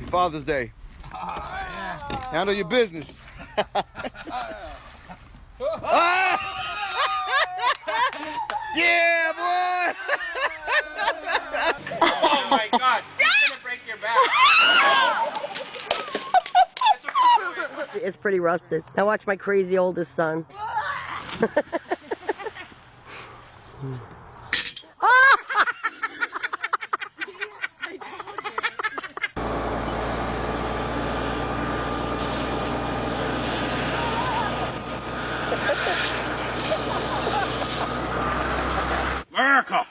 Father's Day. Yeah. Handle your business. Yeah, boy! Oh my God! It's gonna break your back. It's pretty rusted. Now watch my crazy oldest son. America!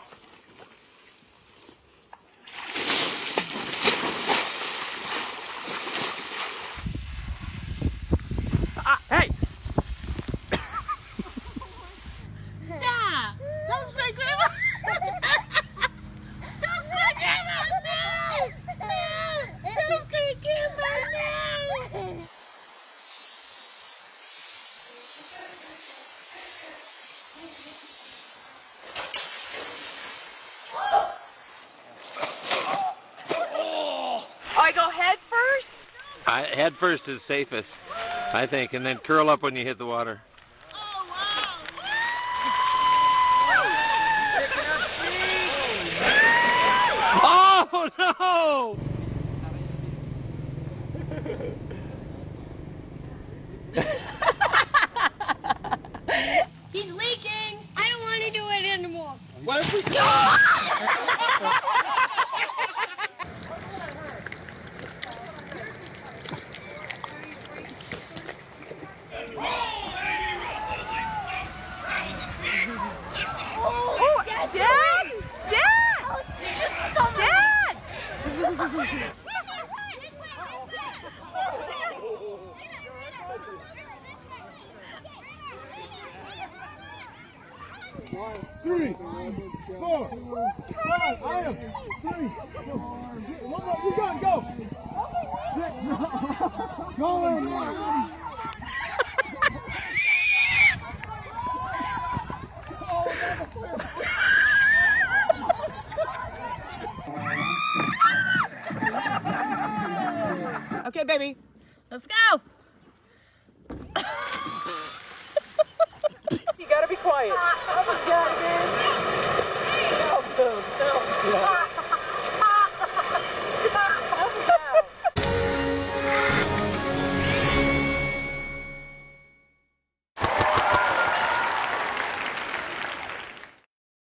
Hey! Stop! That was my grandma! That was my grandma! No! No! That was my grandma! No! I go head first? Head first is safest, I think, and then curl up when you hit the water. Oh, wow! Oh, no! He's leaking! I don't want to do it anymore. What if we Dad! Dad! It's just so Dad! Three, 4, 5, I am 3, 4, 1 more, you're done, go! 6, go in, Okay, baby. Let's go! You gotta be quiet. Oh my God, man.